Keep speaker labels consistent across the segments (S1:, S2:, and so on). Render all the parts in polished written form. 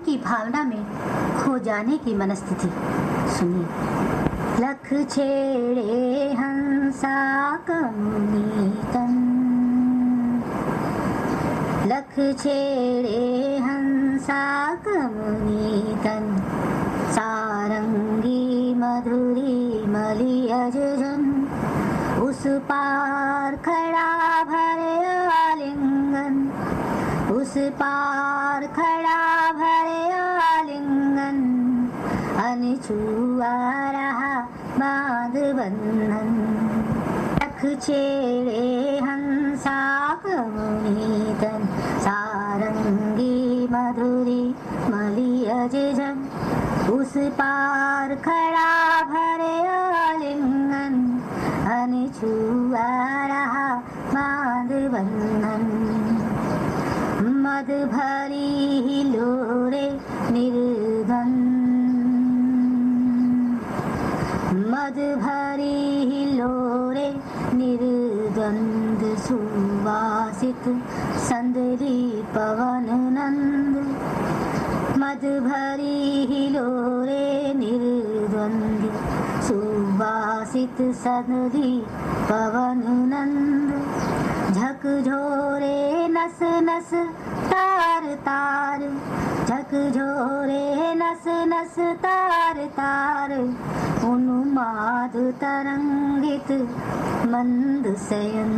S1: की भावना में खो जाने की मनस्थिति। सुनिए। लख छेड़े हंसा कमुनी तन, लख छेड़े हंसा कमुनी तन, सारंगी मधुरी मलियज जन, उस पार खड़ा भरे आलिंगन, उस पार खड़ा भरे आलिंगन, अनछुआ रहा बांध बंधन। लख छेड़े हंसा कमुनी तन, सारंगी मधुरी मलियज जन, उस पार खड़ा भरे आलिंगन, अनछुआ रहा बांध बंधन। मद भरी हिलोरे निर्धन, मद भरी हिलोरे निर्द्वंद, सुवासित संदरी पवन नंद, मद भरी हिलोरे निर्द्वंद, सुवासित संदरी पवन नंद, झकझोरे नस नस तार तार, झकझोरे नस नस तार तार, उन्माद तरंगित मंद शयन।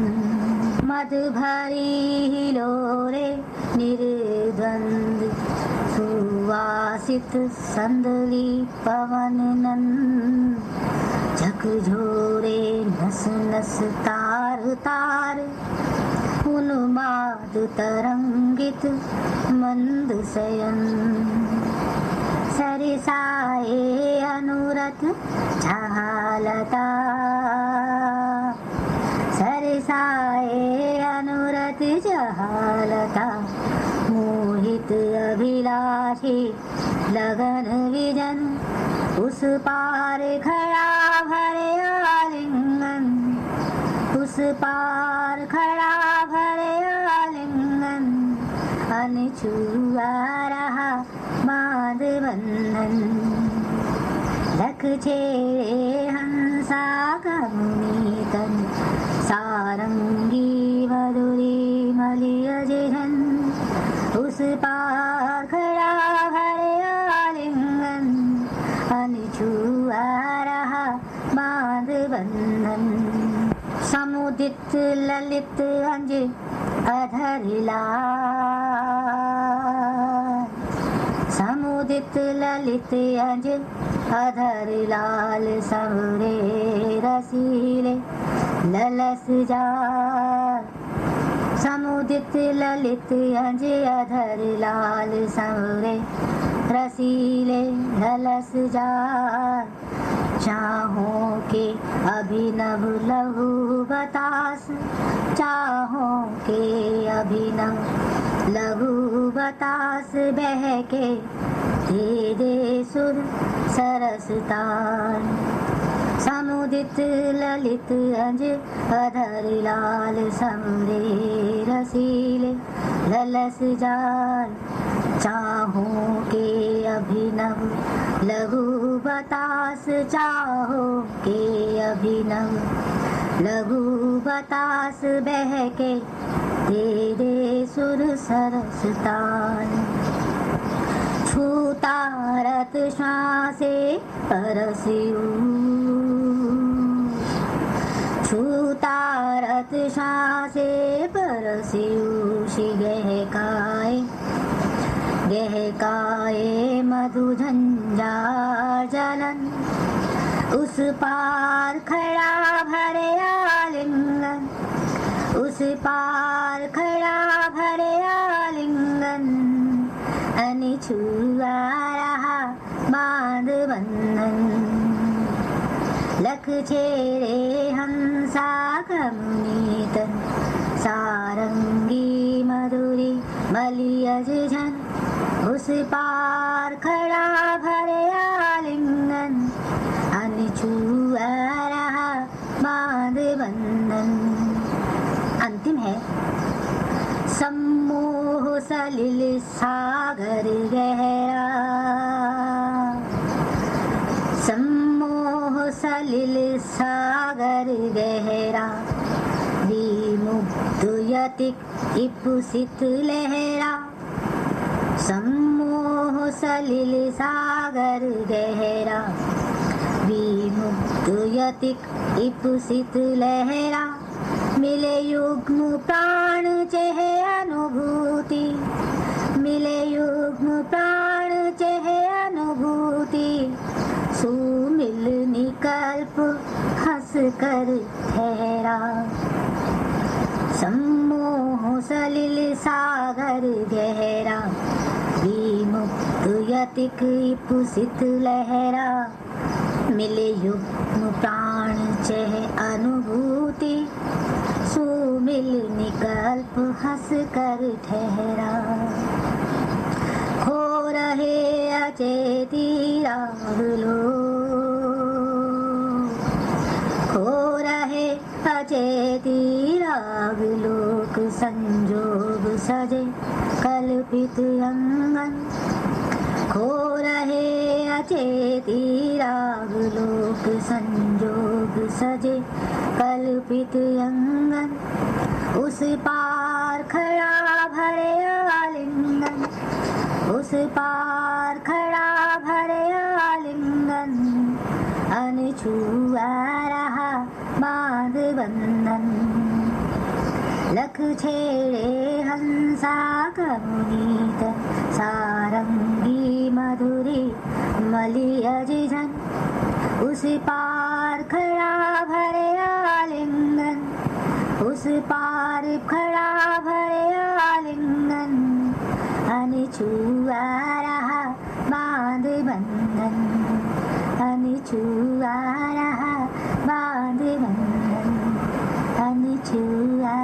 S1: मद भरी हिलोरे निर्द्वंद, सुवासित संदली पवन नंद, झकझोरे नस नस तार तार, उन्माद तरंगित मंद शयन। सरिसाए अनुरत झालता, सरिसाए अनुरत झालता, मोहित अभिलाषी लगन विजन, उस पार खड़ा भरे आलिंगन, उस पार खड़ा भरे आलिंगन, अनछुआ रहा बांध बंधन। लख छेड़े हंसा कमुनी तन, सारंगी मधुरी मलियज जन, उस पार खड़ा भरे आलिंगन, अनछुआ रहा बांध बंधन। समुदित ललित अंज अधरिला, समुदित ललित अंज अधर लाल, सबरे रसीले ललस जार, समुदित ललित अंज अधर लाल, सबरे रसीले ललस जार, चाहों के अभिनव लहू बतास, चाहों के अभिनव लहू बतास, बहके दे दे सुर सरस तान। समुदित ललित अंज अधर लाल, समरे रसीले ललस जाल, चाहों के अभिनव लघु बतास, चाहों के अभिनव लघु बतास, बहके दे दे सुर सरस तान। छूता रत श्वासे परसियू, छूता रत श्वासे परसियू, गहकाए गहकाए मधु झंझा जलन, उस पार खड़ा भरे आलिंगन, उस पार खड़ा भरे आलिंगन, अनिछुआ रहा बांध बंधन। लख छेड़े हंसा कमुनीतन, सारंगी मधुरी मलियज झन, उस पार खड़ा भरे आलिंगन, अनिछुआ रहा बांध बंधन। अंतिम है सम्मोह सलिल सागर गहरा, सम्मोह सलिल सागर गहरा, विमुग्ध यतिक इपुसित लहरा, सम्मोह सलिल सागर गहरा, विमुग्ध यतिक इपुसित लहरा, मिले युग्म प्राण चहे अनुभूति, मिले युग्म प्राण चहे अनुभूति, सुमिल निकल्प हंस कर ठहरा, सम्मोह सलिल सागर गहरा, विमुक्त यतिक इपुसित लहरा, मिले युग्म प्राण चहे अनुभूति, सुमिल निकल्प हंस कर ठहरा, खो रहे अचेती राग लोक, खो रहे अचेती राग लोक, संजोग सजे कल्पित अंगन, खो रहे अचेती राग लोक, संजोग सजे कल्पित अंगन, उस पार खड़ा भरे आलिंगन, उस पार खड़ा भरे आलिंगन, अनछुआ रहा बांध बंधन, लख छेड़े हंसा कमुनीत, सारंगी मधुरी मली अजिजन, उस पार खड़ा भरे आलिंगन, उस पार खड़ा भरे आलिंगन, अनछुआ रहा बांध बंधन, अनछुआ रहा बांध बंधन, अनछुआ